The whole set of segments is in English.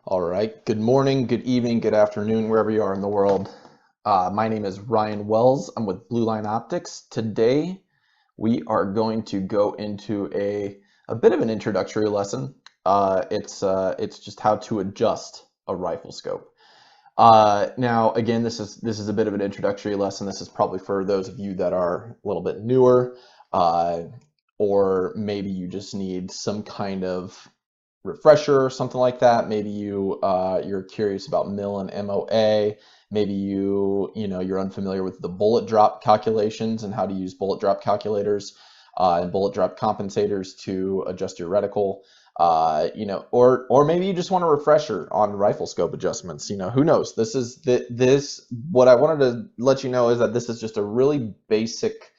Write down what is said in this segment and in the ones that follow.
All right. Good morning, good evening, good afternoon, wherever you are in the world. My name is Ryan Wells. I'm with Blue Line Optics. Today, we are going to go into a bit of an introductory lesson. It's just how to adjust a rifle scope. Now, again, this is a bit of an introductory lesson. This is probably for those of you that are a little bit newer, uh, or maybe you just need some kind of refresher or something like that. Maybe you're curious about mil and MOA. Maybe you're unfamiliar with the bullet drop calculations and how to use bullet drop calculators and bullet drop compensators to adjust your reticle. Or maybe you just want a refresher on rifle scope adjustments. Who knows? This what I wanted to let you know is that this is just a really basic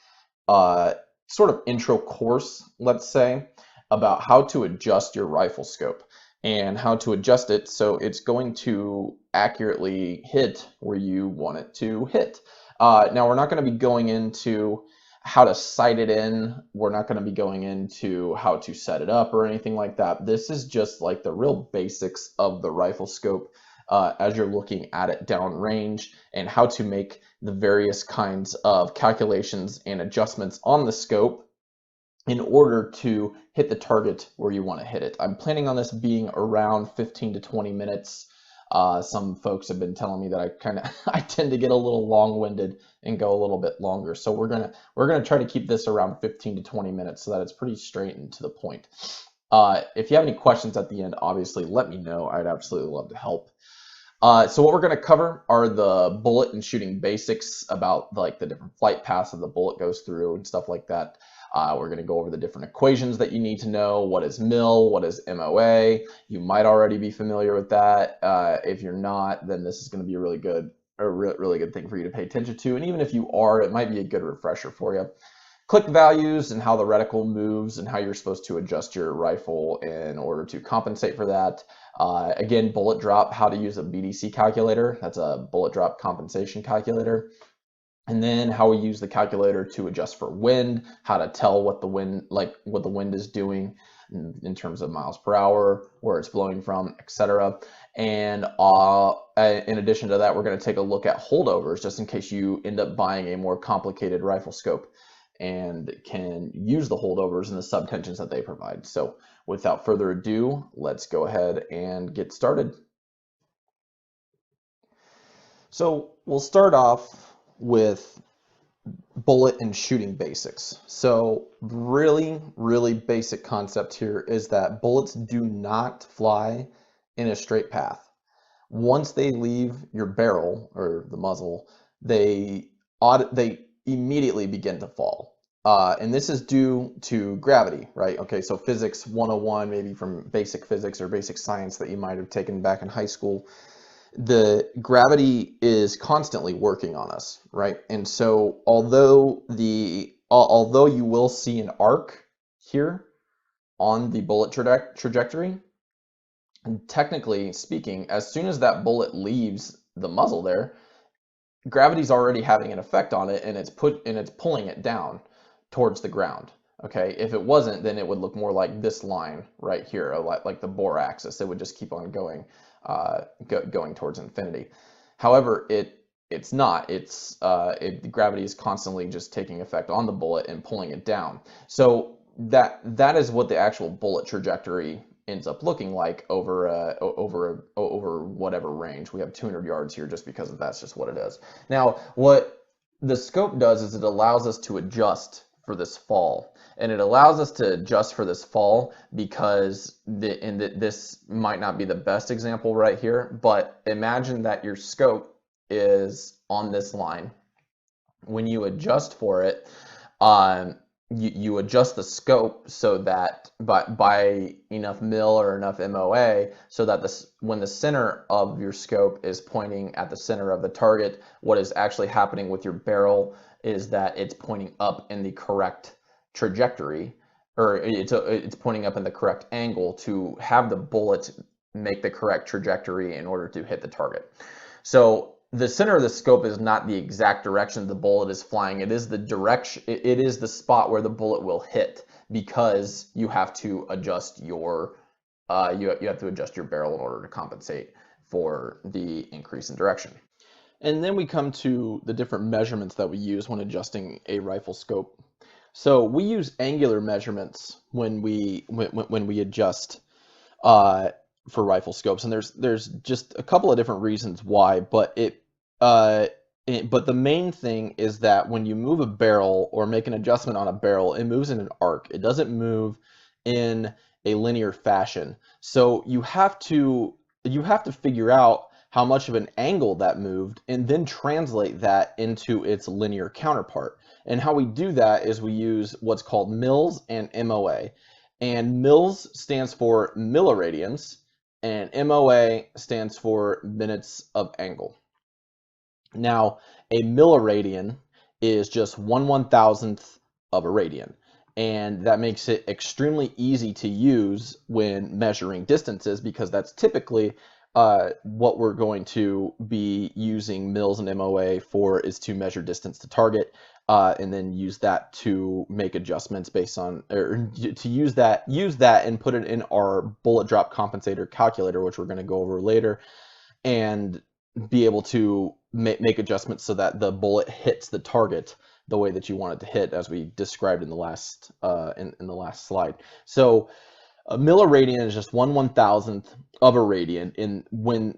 uh, sort of intro course, let's say, about how to adjust your rifle scope and how to adjust it so it's going to accurately hit where you want it to hit. Now, we're not going to be going into how to sight it in. We're not going to be going into how to set it up or anything like that. This is just like the real basics of the rifle scope as you're looking at it downrange, and how to make the various kinds of calculations and adjustments on the scope in order to hit the target where you want to hit it. I'm planning on this being around 15 to 20 minutes. Some folks have been telling me that I tend to get a little long-winded and go a little bit longer. So we're gonna try to keep this around 15 to 20 minutes so that it's pretty straight and to the point. If you have any questions at the end, obviously let me know. I'd absolutely love to help. So what we're going to cover are the bullet and shooting basics about like the different flight paths that the bullet goes through and stuff like that. We're going to go over the different equations that you need to know. What is mil? What is MOA? You might already be familiar with that. If you're not, then this is going to be really good thing for you to pay attention to. And even if you are, it might be a good refresher for you. Click values and how the reticle moves and how you're supposed to adjust your rifle in order to compensate for that. Again, bullet drop, how to use a BDC calculator. That's a bullet drop compensation calculator. And then how we use the calculator to adjust for wind, how to tell what the wind is doing in terms of miles per hour, where it's blowing from, etc. And in addition to that, we're going to take a look at holdovers, just in case you end up buying a more complicated rifle scope and can use the holdovers and the subtensions that they provide. So without further ado, let's go ahead and get started. So we'll start off with bullet and shooting basics. So really basic concept here is that bullets do not fly in a straight path. Once they leave your barrel or the muzzle, they immediately begin to fall. And this is due to gravity, right? Okay, so physics 101, maybe from basic physics or basic science that you might have taken back in high school. The gravity is constantly working on us, right? And so although you will see an arc here on the bullet trajectory, and technically speaking, as soon as that bullet leaves the muzzle there, gravity's already having an effect on it, and it's pulling it down towards the ground. Okay, if it wasn't, then it would look more like this line right here, like the Bohr axis. It would just keep on going, going towards infinity. However, it's not. Gravity is constantly just taking effect on the bullet and pulling it down. So that is what the actual bullet trajectory ends up looking like over whatever range. We have 200 yards here just because that's just what it is. Now, what the scope does is it allows us to adjust for this fall. And it allows us to adjust for this fall because this might not be the best example right here, but imagine that your scope is on this line. When you adjust for it, you adjust the scope so that by enough mil or enough MOA so that when the center of your scope is pointing at the center of the target, what is actually happening with your barrel is that it's pointing up in the correct trajectory, or it's pointing up in the correct angle to have the bullet make the correct trajectory in order to hit the target. So the center of the scope is not the exact direction the bullet is flying. It is the direction. It is the spot where the bullet will hit, because you have to adjust your you have to adjust your barrel in order to compensate for the increase in direction. And then we come to the different measurements that we use when adjusting a rifle scope. So we use angular measurements when we adjust for rifle scopes, and there's just a couple of different reasons why, but but the main thing is that when you move a barrel or make an adjustment on a barrel, it moves in an arc. It doesn't move in a linear fashion. So you have to figure out how much of an angle that moved and then translate that into its linear counterpart. And how we do that is we use what's called mils and MOA. And mils stands for milliradians, and MOA stands for minutes of angle. Now, a milliradian is just 1/1000th of a radian, and that makes it extremely easy to use when measuring distances, because that's typically what we're going to be using mils and MOA for, is to measure distance to target, and then use that to make adjustments based on, or to use that and put it in our bullet drop compensator calculator, which we're going to go over later, and be able to make adjustments so that the bullet hits the target the way that you want it to hit, as we described in the last in the last slide. So a milliradian is just 1/1000th of a radian, and when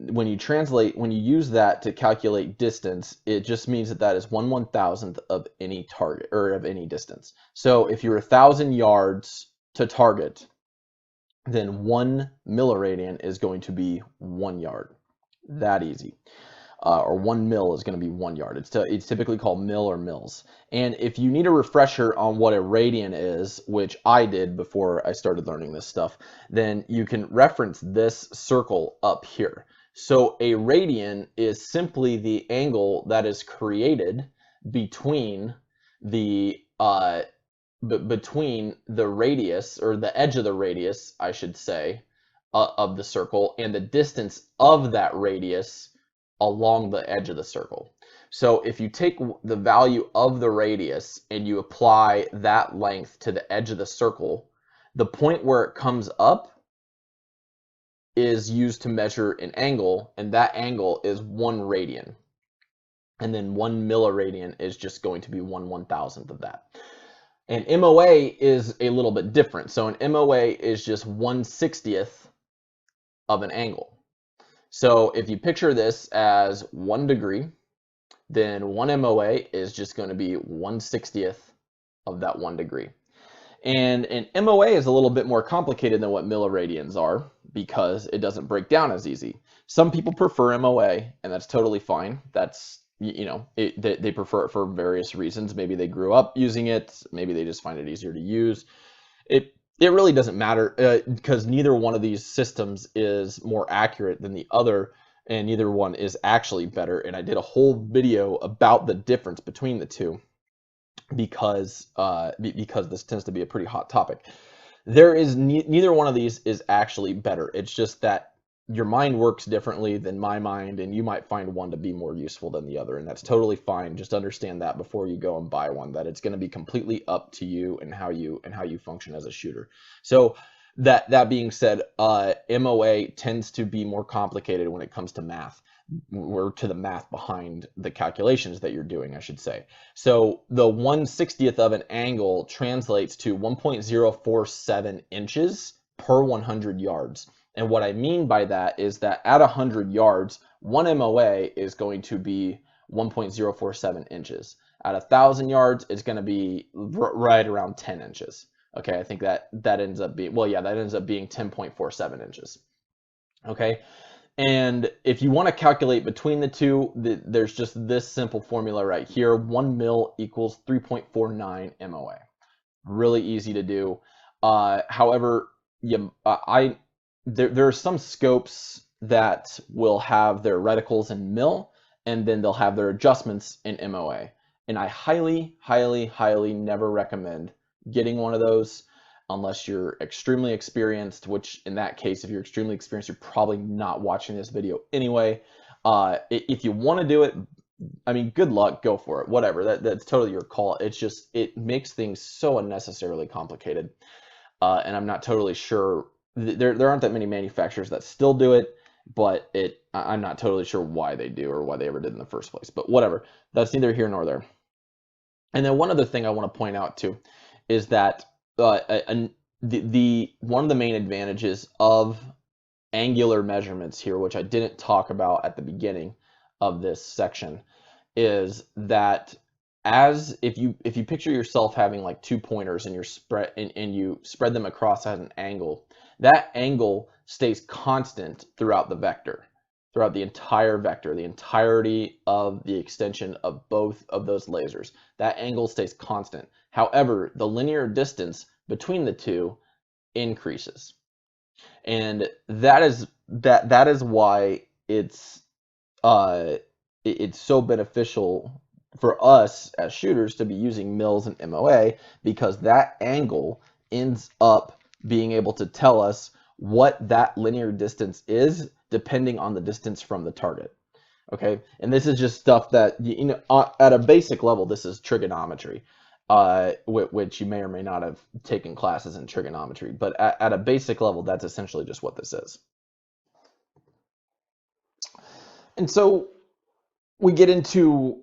you use that to calculate distance, it just means that is 1/1000th of any target, or of any distance. So if you're 1,000 yards to target, then 1 milliradian is going to be 1 yard. That easy. Or 1 mil is going to be 1 yard. It's typically called mil or mils. And if you need a refresher on what a radian is, which I did before I started learning this stuff, then you can reference this circle up here. So a radian is simply the angle that is created between the radius, or the edge of the radius, I should say, of the circle, and the distance of that radius along the edge of the circle. So if you take the value of the radius and you apply that length to the edge of the circle, the point where it comes up is used to measure an angle, and that angle is 1 radian. And then 1 milliradian is just going to be 1/1000th of that. And MOA is a little bit different. So an MOA is just 1/60th of an angle. So if you picture this as 1 degree, then 1 MOA is just going to be 1/60th of that 1 degree. And an MOA is a little bit more complicated than what milliradians are, because it doesn't break down as easy. Some people prefer MOA, and that's totally fine. That's, they prefer it for various reasons. Maybe they grew up using it. Maybe they just find it easier to use. It really doesn't matter, because neither one of these systems is more accurate than the other, and neither one is actually better. And I did a whole video about the difference between the two, because this tends to be a pretty hot topic. Neither one of these is actually better. It's just that your mind works differently than my mind, and you might find one to be more useful than the other, and that's totally fine. Just understand that before you go and buy one, that it's going to be completely up to you and how you function as a shooter. So that being said, MOA tends to be more complicated when it comes to math, or to the math behind the calculations that you're doing, I should say. So the 1/60th of an angle translates to 1.047 inches per 100 yards. And what I mean by that is that at 100 yards, 1 MOA is going to be 1.047 inches. At 1,000 yards, it's going to be right around 10 inches. Okay, I think that ends up being, well, yeah, that ends up being 10.47 inches. Okay, and if you want to calculate between the two, there's just this simple formula right here. 1 mil equals 3.49 MOA. Really easy to do. However, there are some scopes that will have their reticles in mil, and then they'll have their adjustments in MOA. And I highly, highly, highly never recommend getting one of those unless you're extremely experienced, which in that case, if you're extremely experienced, you're probably not watching this video anyway. If you want to do it, I mean, good luck, go for it, whatever. That's totally your call. It's just, it makes things so unnecessarily complicated. And I'm not totally sure there aren't that many manufacturers that still do it, but I'm not totally sure why they do or why they ever did in the first place. But whatever, that's neither here nor there. And then one other thing I want to point out too is that the one of the main advantages of angular measurements here, which I didn't talk about at the beginning of this section, is that as if you picture yourself having like 2 pointers and you spread them across at an angle, that angle stays constant throughout the vector, throughout the entire vector, the entirety of the extension of both of those lasers. That angle stays constant. However, the linear distance between the two increases. And that is why it's so beneficial for us as shooters to be using mils and MOA, because that angle ends up being able to tell us what that linear distance is depending on the distance from the target. Okay, and this is just stuff that, you know, at a basic level, this is trigonometry, which you may or may not have taken classes in trigonometry, but at a basic level, that's essentially just what this is. And so we get into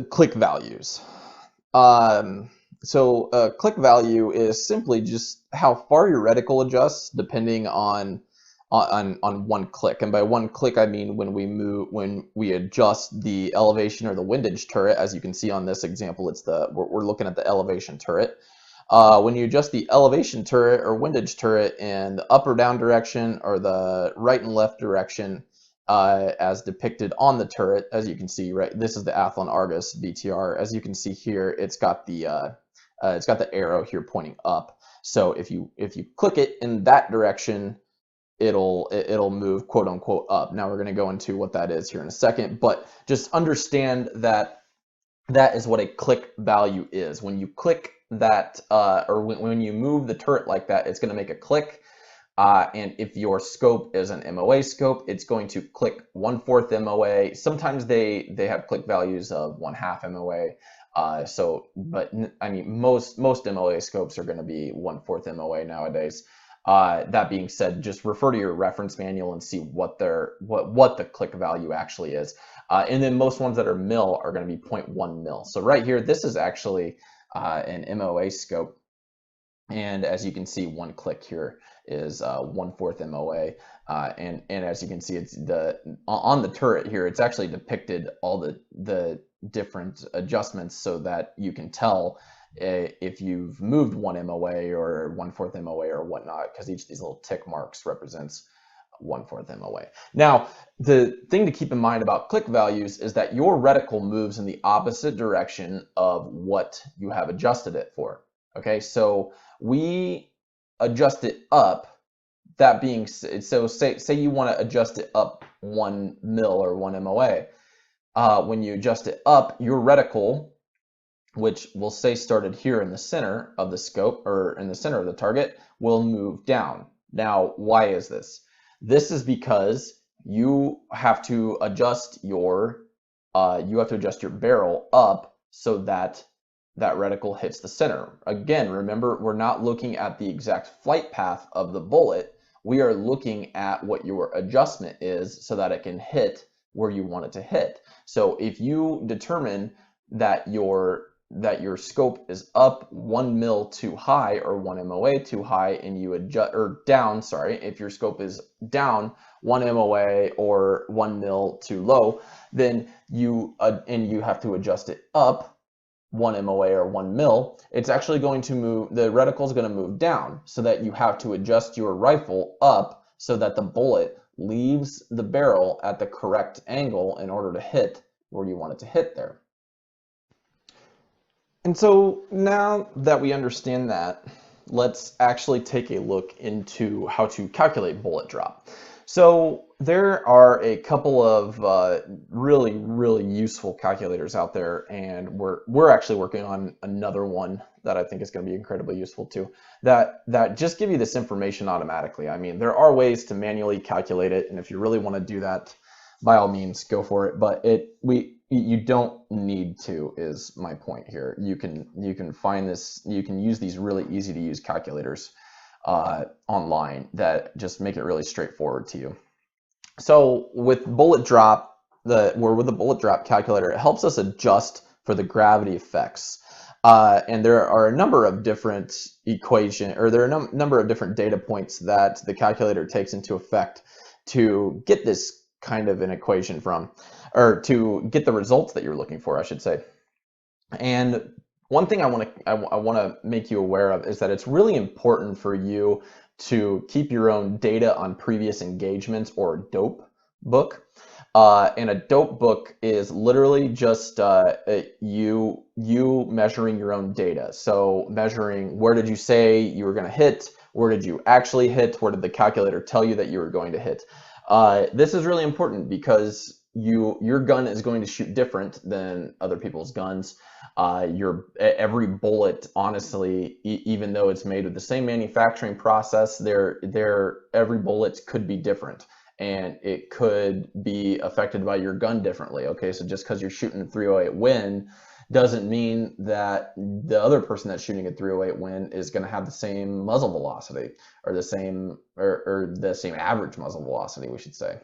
click values. Click value is simply just how far your reticle adjusts depending on one click. And by one click, I mean when we adjust the elevation or the windage turret. As you can see on this example, we're looking at the elevation turret. When you adjust the elevation turret or windage turret in the up or down direction or the right and left direction, as depicted on the turret, as you can see, right, this is the Athlon Argus BTR. As you can see here, it's got the arrow here pointing up. So if you click it in that direction, it'll move quote unquote up. Now we're going to go into what that is here in a second, but just understand that that is what a click value is. When you click that, or when you move the turret like that, it's going to make a click. And if your scope is an MOA scope, it's going to click 1/4 MOA. Sometimes they have click values of 1/2 MOA. But I mean, most MOA scopes are going to be 1/4 MOA nowadays. That being said, just refer to your reference manual and see what the click value actually is. And then most ones that are mil are going to be 0.1 mil. So right here, this is actually an MOA scope. And as you can see, one click here is 1/4 MOA. And as you can see, it's on the turret here, it's actually depicted all the different adjustments so that you can tell if you've moved 1 MOA or 1/4 MOA or whatnot, because each of these little tick marks represents 1/4 MOA. Now, the thing to keep in mind about click values is that your reticle moves in the opposite direction of what you have adjusted it for. Okay, so we adjust it up. That being said, so say you want to adjust it up 1 mil or 1 MOA. When you adjust it up, your reticle, which we'll say started here in the center of the scope or in the center of the target, will move down. Now, why is this? This is because you have to adjust your barrel up so that reticle hits the center. Again, remember, we're not looking at the exact flight path of the bullet. We are looking at what your adjustment is so that it can hit where you want it to hit. So if you determine that your scope is up 1 mil too high or 1 MOA too high, and you adjust, or down, sorry, if your scope is down 1 MOA or 1 mil too low, then you have to adjust it up 1 MOA or 1 mil, it's actually going to move, the reticle is going to move down, so that you have to adjust your rifle up so that the bullet leaves the barrel at the correct angle in order to hit where you want it to hit there. And so now that we understand that, let's actually take a look into how to calculate bullet drop. So there are a couple of really, really useful calculators out there, and we're actually working on another one that I think is going to be incredibly useful too, that just give you this information automatically. I mean, there are ways to manually calculate it, and if you really want to do that, by all means, go for it. But you don't need to, is my point here. You can find this, you can use these really easy to use calculators online that just make it really straightforward to you. So with bullet drop, with the bullet drop calculator, it helps us adjust for the gravity effects. And there are a number of different number of different data points that the calculator takes into effect to get this kind of an equation from, or to get the results that you're looking for, I should say. And one thing I want to make you aware of is that it's really important for you to keep your own data on previous engagements, or a dope book. And a dope book is literally just you measuring your own data. So measuring, where did you say you were going to hit? Where did you actually hit? Where did the calculator tell you that you were going to hit? This is really important because your gun is going to shoot different than other people's guns. Every bullet, honestly, even though it's made with the same manufacturing process, every bullet could be different, and it could be affected by your gun differently. Okay, so just because you're shooting a 308 Win doesn't mean that the other person that's shooting a 308 Win is going to have the same muzzle velocity, or the same average muzzle velocity, we should say.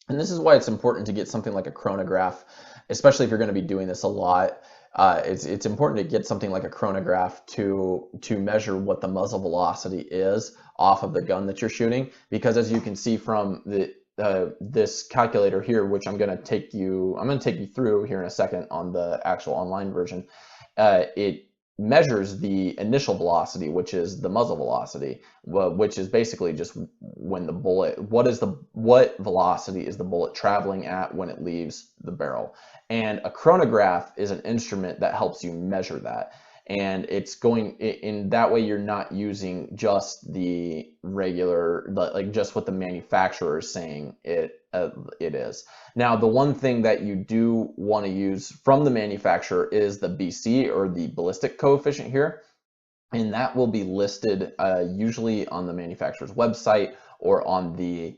And this is why it's important to get something like a chronograph, especially if you're going to be doing this a lot. It's important to get something like a chronograph to measure what the muzzle velocity is off of the gun that you're shooting, because as you can see from this calculator here, which I'm going to take you through here in a second on the actual online version, it measures the initial velocity, which is the muzzle velocity, which is basically just when the bullet, what velocity is the bullet traveling at when it leaves the barrel. And a chronograph is an instrument that helps you measure that. And it's going in that way, you're not using just the regular, like just what the manufacturer is saying it is. Now, the one thing that you do want to use from the manufacturer is the BC, or the ballistic coefficient here. And that will be listed usually on the manufacturer's website, or on the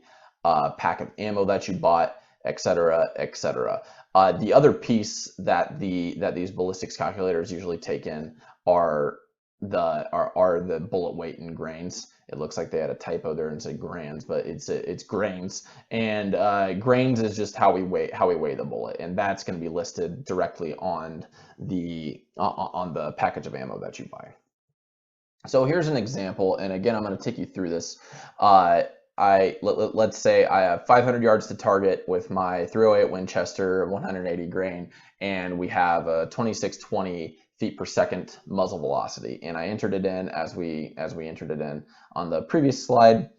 pack of ammo that you bought, etc., etc. The other piece that these ballistics calculators usually take in are the bullet weight in grains. It looks like they had a typo there and said grams, but it's grains. And grains is just how we weigh the bullet, and that's going to be listed directly on the package of ammo that you buy. So here's an example, and again, I'm going to take you through this. Let's say I have 500 yards to target with my 308 Winchester 180 grain, and we have a 2620 feet per second muzzle velocity, and I entered it in as we entered it in on the previous slide,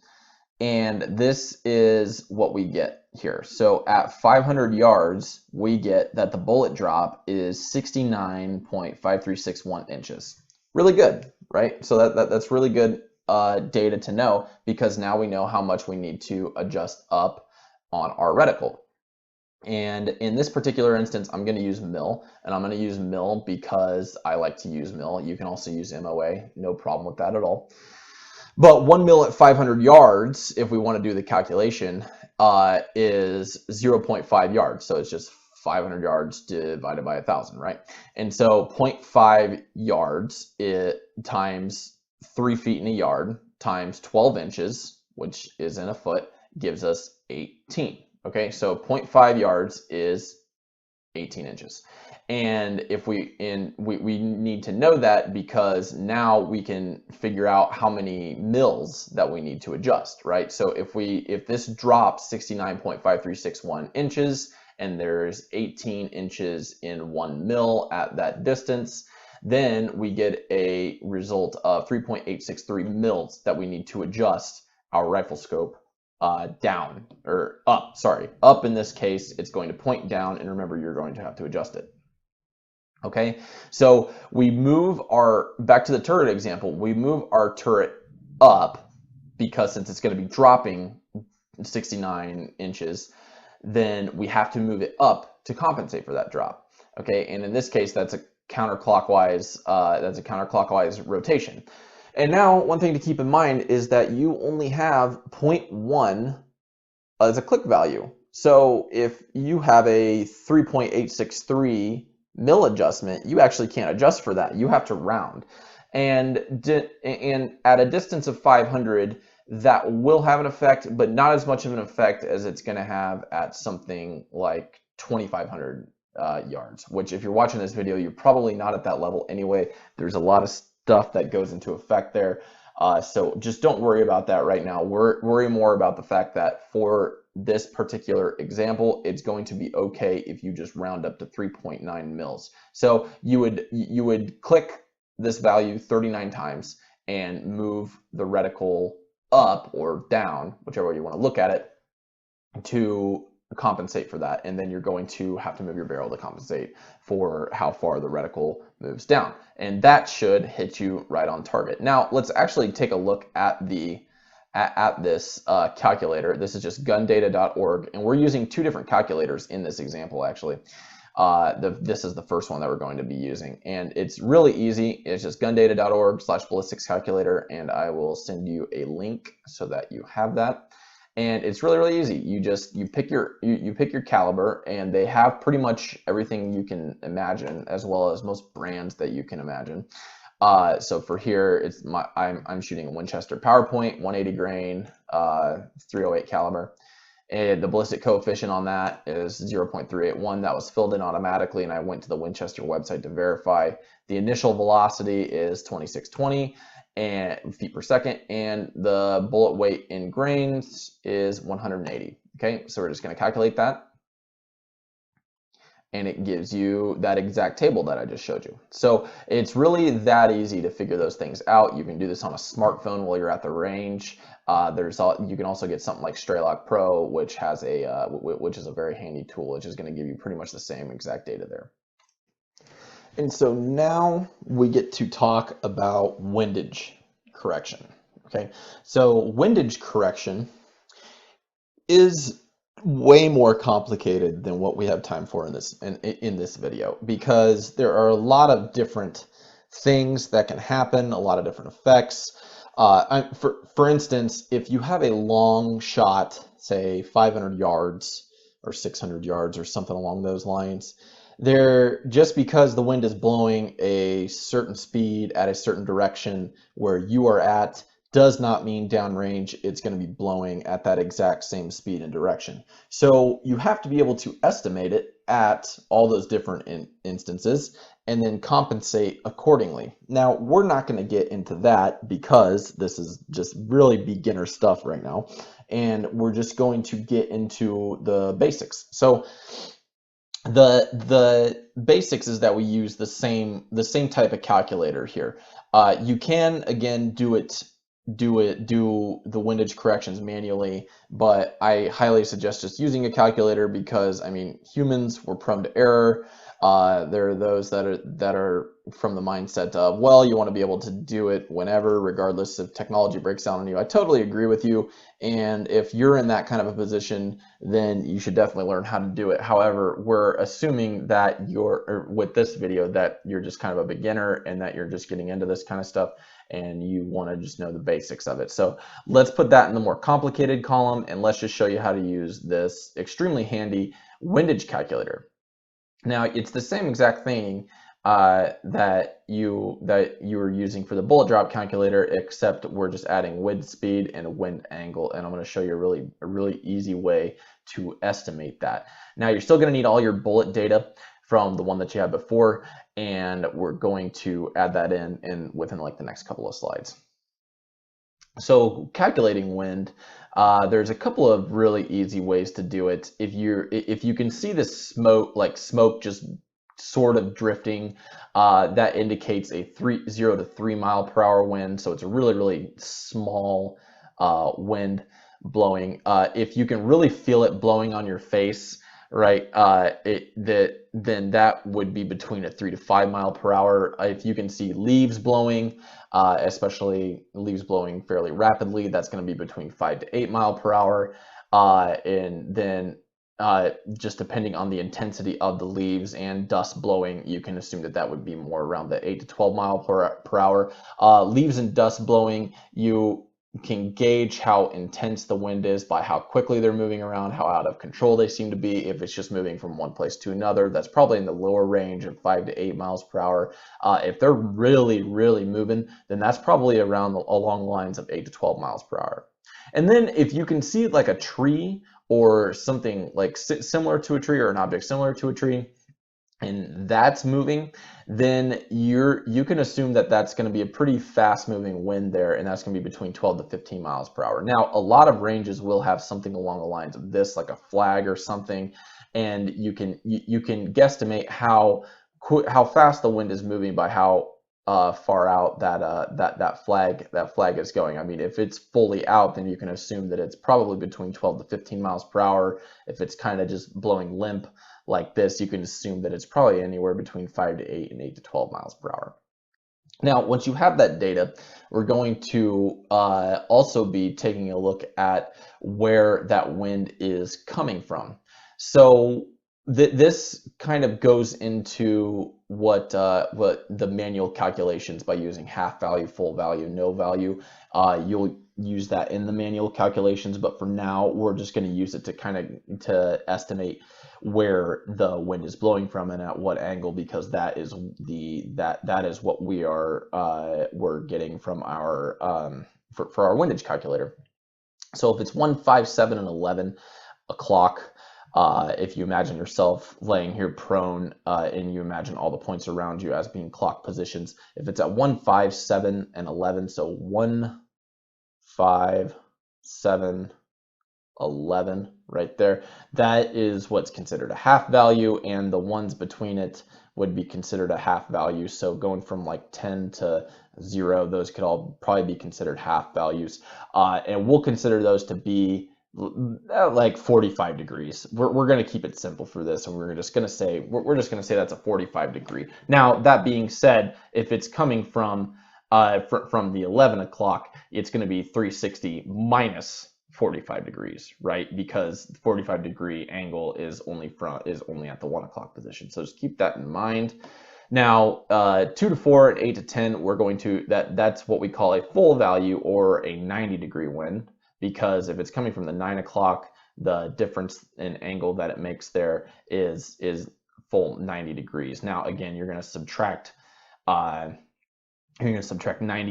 and this is what we get here. So at 500 yards, we get that the bullet drop is 69.5361 inches. Really good, right? So that's really good data to know, because now we know how much we need to adjust up on our reticle. And in this particular instance, I'm going to use mil, and I'm going to use mil because I like to use mil. You can also use MOA, no problem with that at all. But 1 mil at 500 yards, if we want to do the calculation, is 0.5 yards. So it's just 500 yards divided by 1,000, right? And so 0.5 yards times 3 feet in a yard times 12 inches, which is in a foot, gives us 18. Okay, so 0.5 yards is 18 inches. And if we need to know that, because now we can figure out how many mils that we need to adjust, right? So if this drops 69.5361 inches, and there's 18 inches in 1 mil at that distance, then we get a result of 3.863 mils that we need to adjust our rifle scope down, or up, sorry, up. In this case, it's going to point down, and remember, you're going to have to adjust it. Okay, so we move back to the turret example, we move our turret up, because since it's going to be dropping 69 inches, then we have to move it up to compensate for that drop. Okay, and in this case, that's a counterclockwise rotation. And now, one thing to keep in mind is that you only have 0.1 as a click value. So if you have a 3.863 mil adjustment, you actually can't adjust for that. You have to round. and at a distance of 500, that will have an effect, but not as much of an effect as it's going to have at something like 2,500 yards, which if you're watching this video, you're probably not at that level anyway. There's a lot of stuff that goes into effect there. So just don't worry about that right now. Worry more about the fact that for this particular example, it's going to be okay if you just round up to 3.9 mils. So you would click this value 39 times and move the reticle up or down, whichever way you want to look at it, to compensate for that. And then you're going to have to move your barrel to compensate for how far the reticle moves down. And that should hit you right on target. Now, let's actually take a look at this calculator. This is just gundata.org, and we're using two different calculators in this example, actually. This is the first one that we're going to be using, and it's really easy. It's just gundata.org/ballistics calculator, and I will send you a link so that you have that. And it's really, really easy. You pick your caliber, and they have pretty much everything you can imagine, as well as most brands that you can imagine. So for here, I'm shooting a Winchester PowerPoint, 180 grain, 308 caliber. And the ballistic coefficient on that is 0.381. That was filled in automatically, and I went to the Winchester website to verify. The initial velocity is 2620 feet per second, and the bullet weight in grains is 180. Okay, so we're just going to calculate that, and it gives you that exact table that I just showed you. So it's really that easy to figure those things out. You can do this on a smartphone while you're at the range. You can also get something like Straylock Pro, which is a very handy tool, which is going to give you pretty much the same exact data there. And so now we get to talk about windage correction. Okay, so windage correction is way more complicated than what we have time for in this video, because there are a lot of different things that can happen, a lot of different effects. For instance, if you have a long shot, say 500 yards or 600 yards or something along those lines, just because the wind is blowing a certain speed at a certain direction where you are at does not mean downrange it's going to be blowing at that exact same speed and direction. So you have to be able to estimate it at all those different instances and then compensate accordingly. Now, we're not going to get into that because this is just really beginner stuff right now, and we're just going to get into the basics. So the basics is that we use the same type of calculator here. You can again do the windage corrections manually, but I highly suggest just using a calculator because, I mean, humans were prone to error. There are those that are from the mindset of, well, you want to be able to do it whenever, regardless if technology breaks down on you. I totally agree with you, and if you're in that kind of a position, then you should definitely learn how to do it. However, we're assuming that with this video, that you're just kind of a beginner and that you're just getting into this kind of stuff, and you want to just know the basics of it. So let's put that in the more complicated column, and let's just show you how to use this extremely handy windage calculator. Now, it's the same exact thing that you were using for the bullet drop calculator, except we're just adding wind speed and wind angle, and I'm going to show you a really easy way to estimate that. Now, you're still going to need all your bullet data from the one that you had before, and we're going to add that in within like the next couple of slides. So calculating wind, there's a couple of really easy ways to do it. If you can see the smoke just sort of drifting, that indicates a 0 to 3 mile per hour wind. So it's a really, really small wind blowing. If you can really feel it blowing on your face, right, then that would be between a 3 to 5 mile per hour. If you can see leaves blowing, especially leaves blowing fairly rapidly, that's going to be between 5 to 8 mile per hour. And then just depending on the intensity of the leaves and dust blowing, you can assume that would be more around the 8 to 12 mile per hour. Leaves and dust blowing, you can gauge how intense the wind is by how quickly they're moving around, how out of control they seem to be. If it's just moving from one place to another, that's probably in the lower range of 5 to 8 miles per hour. If they're really, really moving, then that's probably along the lines of 8 to 12 miles per hour. And then if you can see like a tree or something like similar to a tree, or an object similar to a tree, and that's moving, then you can assume that that's going to be a pretty fast moving wind there, and that's going to be between 12 to 15 miles per hour. Now, a lot of ranges will have something along the lines of this, like a flag or something, and you can guesstimate how fast the wind is moving by how far out that flag is going. I mean, if it's fully out, then you can assume that it's probably between 12 to 15 miles per hour. If it's kind of just blowing limp like this, you can assume that it's probably anywhere between 5 to 8 and 8 to 12 miles per hour. Now, once you have that data, we're going to also be taking a look at where that wind is coming from. So this kind of goes into what the manual calculations by using half value, full value, no value. You'll use that in the manual calculations, but for now, we're just going to use it to estimate where the wind is blowing from and at what angle, because that is what we're getting from our for our windage calculator. So if it's 1, 5, 7, and 11 o'clock, if you imagine yourself laying here prone and you imagine all the points around you as being clock positions, if it's at 1, 5, 7, and 11, so 1, 5, 7, 11 right there, that is what's considered a half value, and the ones between it would be considered a half value. So going from like 10 to 0, those could all probably be considered half values, and we'll consider those to be like 45 degrees. We're going to keep it simple for this, and we're just going to say that's a 45 degree. Now, that being said, if it's coming from the 11 o'clock, it's going to be 360 minus 45 degrees, right? Because 45 degree angle is only at the 1 o'clock position. So just keep that in mind. Now, 2 to 4 and 8 to 10, we're going to that's what we call a full value, or a 90 degree wind, because if it's coming from the 9 o'clock, the difference in angle that it makes there is full 90 degrees. Now, again, you're going to subtract 90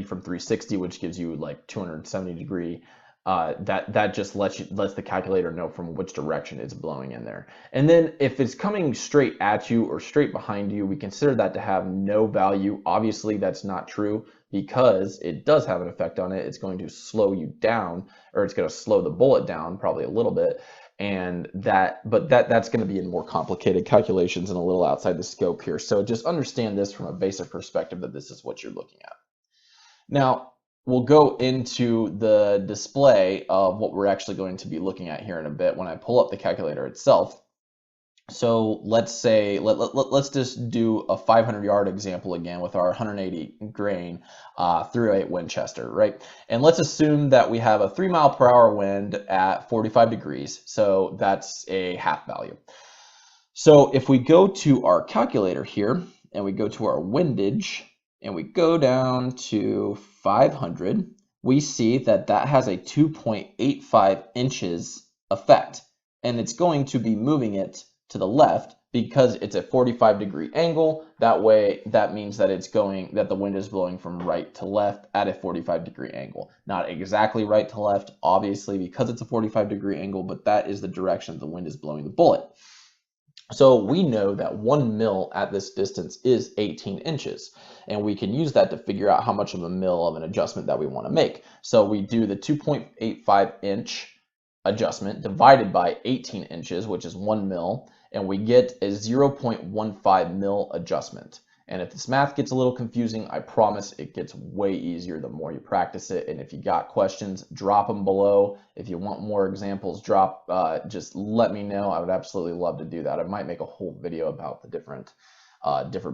from 360, which gives you like 270 degree. That just lets the calculator know from which direction it's blowing in there. And then if it's coming straight at you or straight behind you, we consider that to have no value. Obviously, that's not true, because it does have an effect on it. It's going to slow you down, or it's going to slow the bullet down probably a little bit. And that's going to be in more complicated calculations and a little outside the scope here. So just understand this from a basic perspective, that this is what you're looking at. Now, we'll go into the display of what we're actually going to be looking at here in a bit when I pull up the calculator itself. So let's say, let's just do a 500-yard example again with our 180 grain .38 Winchester, right? And let's assume that we have a 3 mile per hour wind at 45 degrees. So that's a half value. So if we go to our calculator here and we go to our windage, and we go down to 500, we see that has a 2.85 inches effect, and it's going to be moving it to the left because it's a 45 degree angle. That means that the wind is blowing from right to left at a 45 degree angle. Not exactly right to left, obviously, because it's a 45 degree angle, but that is the direction the wind is blowing the bullet. So we know that 1 mil at this distance is 18 inches, and we can use that to figure out how much of a mil of an adjustment that we want to make. So we do the 2.85 inch adjustment divided by 18 inches, which is 1 mil, and we get a 0.15 mil adjustment. And if this math gets a little confusing, I promise it gets way easier the more you practice it. And if you got questions, drop them below. If you want more examples, just let me know. I would absolutely love to do that. I might make a whole video about the different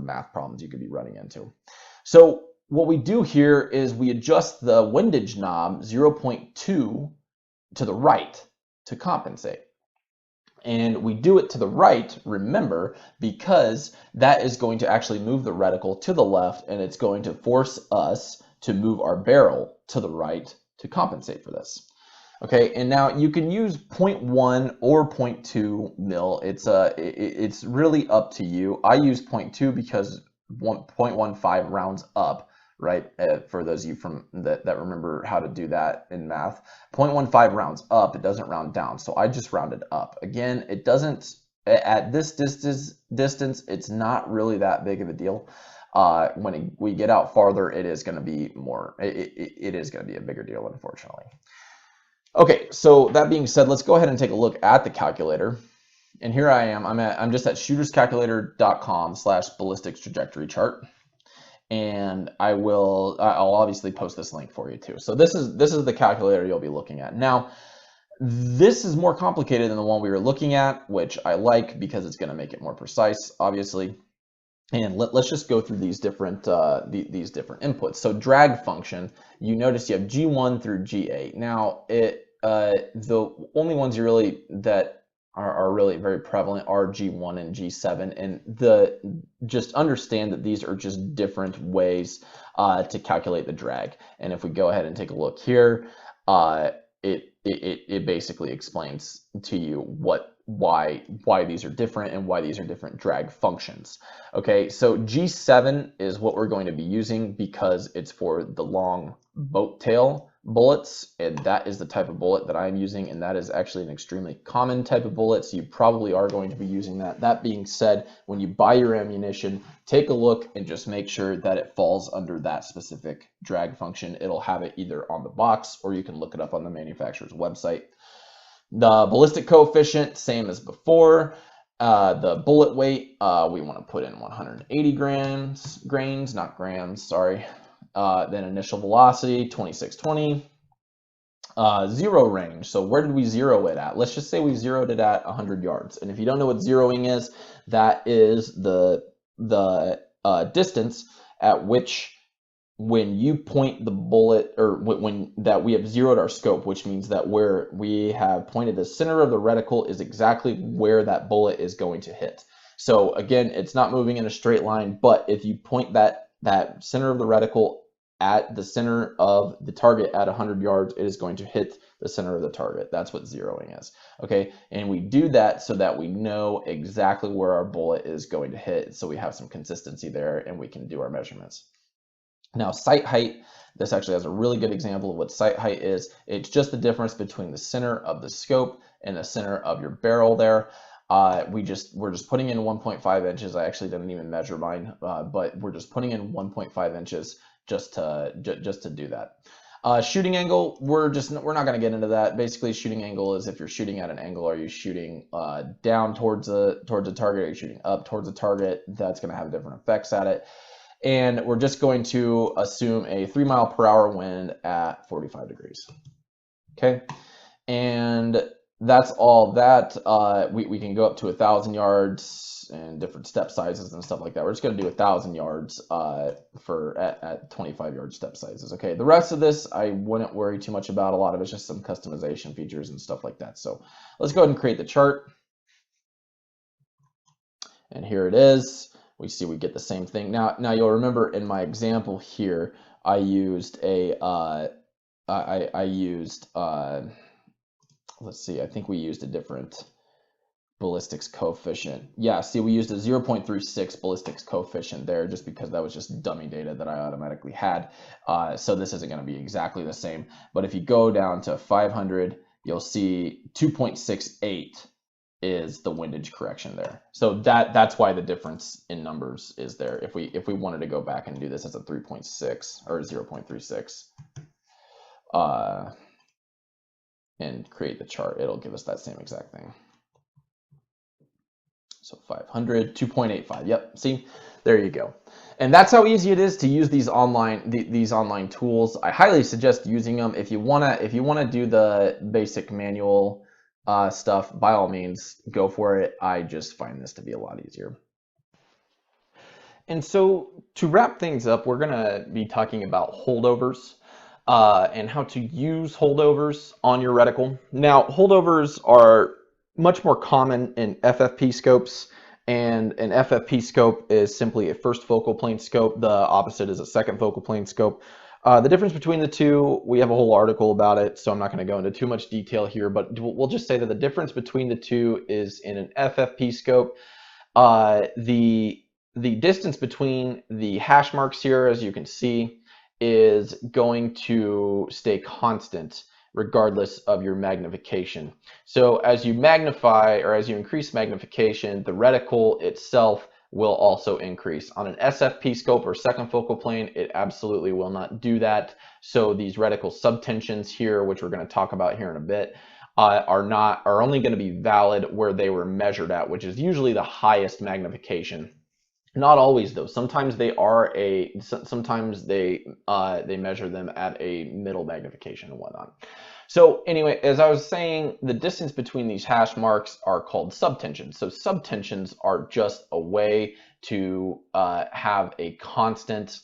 math problems you could be running into. So what we do here is we adjust the windage knob 0.2 to the right to compensate. And we do it to the right, remember, because that is going to actually move the reticle to the left, and it's going to force us to move our barrel to the right to compensate for this. Okay, and now you can use 0.1 or 0.2 mil. It's really up to you. I use 0.2 because 0.15 rounds up, right? For those of you from that remember how to do that in math, 0.15 rounds up. It doesn't round down, so I just rounded up. Again, it doesn't at this distance. It's not really that big of a deal. When we get out farther, it is going to be more. It is going to be a bigger deal, unfortunately. Okay, so that being said, let's go ahead and take a look at the calculator. And here I am. I'm just at shooterscalculator.com/ballistics trajectory chart. And I'll obviously post this link for you too. So this is the calculator you'll be looking at. Now, this is more complicated than the one we were looking at, which I like because it's going to make it more precise, obviously. And let's just go through these different inputs. So drag function, you notice you have G1 through G8. Now, the only ones you really that are really very prevalent are G1 and G7, and just understand that these are just different ways to calculate the drag. And if we go ahead and take a look here, it basically explains to you why these are different and why these are different drag functions. Okay, so G7 is what we're going to be using because it's for the long boat tail bullets, and that is the type of bullet that I'm using, and that is actually an extremely common type of bullet, so you probably are going to be using that. That being said, when you buy your ammunition, take a look and just make sure that it falls under that specific drag function. It'll have it either on the box or you can look it up on the manufacturer's website. The ballistic coefficient, same as before. The bullet weight, we want to put in 180 grains, not grams, sorry. Then initial velocity, 2620. Zero range, so where did we zero it at? Let's just say we zeroed it at 100 yards. And if you don't know what zeroing is, that is the distance at which when you point the bullet, or when that we have zeroed our scope, which means that where we have pointed the center of the reticle is exactly where that bullet is going to hit. So again, it's not moving in a straight line, but if you point that center of the reticle at the center of the target at 100 yards, it is going to hit the center of the target. That's what zeroing is. Okay, and we do that so that we know exactly where our bullet is going to hit, so we have some consistency there and we can do our measurements. Now, sight height, this actually has a really good example of what sight height is. It's just the difference between the center of the scope and the center of your barrel there. We're just putting in 1.5 inches. I actually didn't even measure mine, but we're just putting in 1.5 inches just to do that. Shooting angle, we're not going to get into that. Basically, shooting angle is if you're shooting at an angle, are you shooting down towards a target, are you shooting up towards a target? That's going to have different effects at it. And we're just going to assume a 3 mph wind at 45 degrees. Okay, and that's all that. We can go up to 1,000 yards and different step sizes and stuff like that. We're just going to do 1,000 yards at 25 yard step sizes. Okay, the rest of this I wouldn't worry too much about. A lot of it's just some customization features and stuff like that. So let's go ahead and create the chart. And here it is. We see we get the same thing. Now you'll remember in my example here, I used let's see, I think we used a different ballistics coefficient. Yeah, see, we used a 0.36 ballistics coefficient there just because that was just dummy data that I automatically had. So this isn't going to be exactly the same. But if you go down to 500, you'll see 2.68 is the windage correction there. So that's why the difference in numbers is there. If we wanted to go back and do this as a 3.6 or 0.36 and create the chart, it'll give us that same exact thing. So 500, 2.85. Yep, see, there you go. And that's how easy it is to use these online tools. I highly suggest using them. If you wanna do the basic manual stuff, by all means, go for it. I just find this to be a lot easier. And so to wrap things up, we're gonna be talking about holdovers and how to use holdovers on your reticle. Now, holdovers are much more common in FFP scopes, and an FFP scope is simply a first focal plane scope. The opposite is a second focal plane scope. The difference between the two, we have a whole article about it, so I'm not going to go into too much detail here, but we'll just say that the difference between the two is in an FFP scope. The distance between the hash marks here, as you can see, is going to stay constant regardless of your magnification. So as you magnify, or as you increase magnification, the reticle itself will also increase. On an SFP scope or second focal plane, it absolutely will not do that. So these reticle subtensions here, which we're going to talk about here in a bit, are only going to be valid where they were measured at, which is usually the highest magnification. Not always though. Sometimes they measure them at a middle magnification and whatnot. So anyway, as I was saying, the distance between these hash marks are called subtensions. So subtensions are just a way to have a constant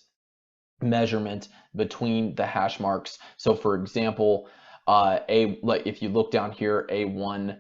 measurement between the hash marks. So for example, if you look down here, A1,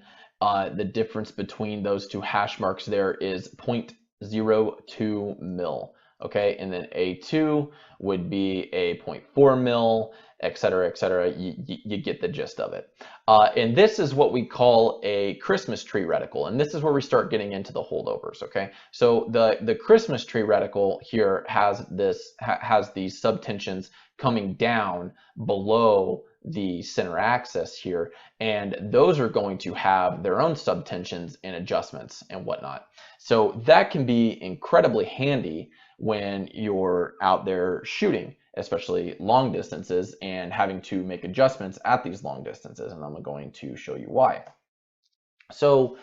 the difference between those two hash marks there is 0.02 mil. Okay, and then A2 would be a 0.4 mil, etc., etc. You get the gist of it. And this is what we call a Christmas tree reticle, and this is where we start getting into the holdovers. Okay, so the Christmas tree reticle here has these subtensions coming down below the center axis here, and those are going to have their own subtensions and adjustments and whatnot. So that can be incredibly handy when you're out there shooting, especially long distances, and having to make adjustments at these long distances, and I'm going to show you why. So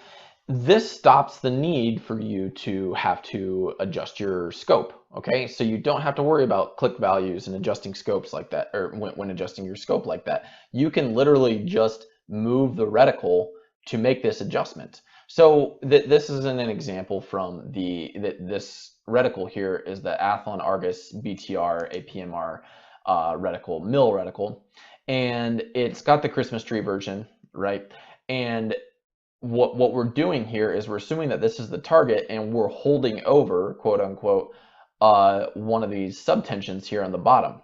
this stops the need for you to have to adjust your scope. Okay, so you don't have to worry about click values and adjusting scopes like that, or when adjusting your scope like that. You can literally just move the reticle to make this adjustment. So this is an example from this reticle here is the Athlon Argus BTR APMR reticle, mill reticle, and it's got the Christmas tree version, right? And what we're doing here is we're assuming that this is the target, and we're holding over, quote unquote, one of these subtensions here on the bottom.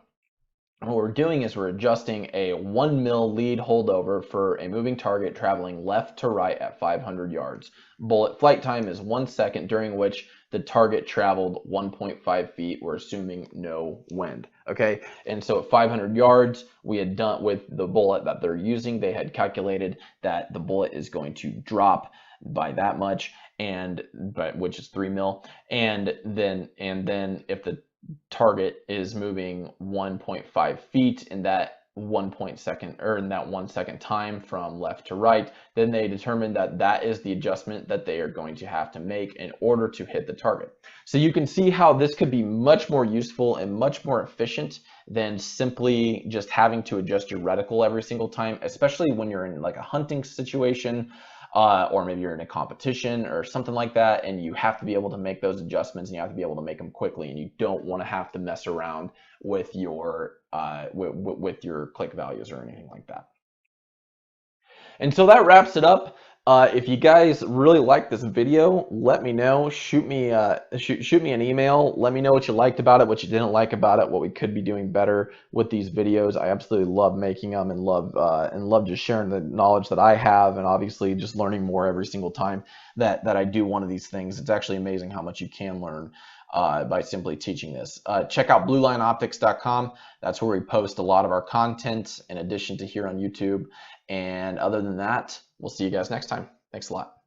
And what we're doing is we're adjusting a 1 mil lead holdover for a moving target traveling left to right at 500 yards. Bullet flight time is 1 second, during which the target traveled 1.5 feet. We're assuming no wind. Okay, and so at 500 yards, we had done with the bullet that they're using, they had calculated that the bullet is going to drop by that much, which is 3 mil, and then if the target is moving 1.5 feet in that 1 second time from left to right, then they determine that that is the adjustment that they are going to have to make in order to hit the target. So you can see how this could be much more useful and much more efficient than simply just having to adjust your reticle every single time, especially when you're in like a hunting situation, or maybe you're in a competition or something like that, and you have to be able to make those adjustments, and you have to be able to make them quickly, and you don't want to have to mess around with your with your click values or anything like that. And so that wraps it up. If you guys really like this video, let me know. Shoot me an email. Let me know what you liked about it, what you didn't like about it, what we could be doing better with these videos. I absolutely love making them and love just sharing the knowledge that I have, and obviously just learning more every single time that I do one of these things. It's actually amazing how much you can learn by simply teaching this. Check out bluelineoptics.com. That's where we post a lot of our content in addition to here on YouTube. And other than that, we'll see you guys next time. Thanks a lot.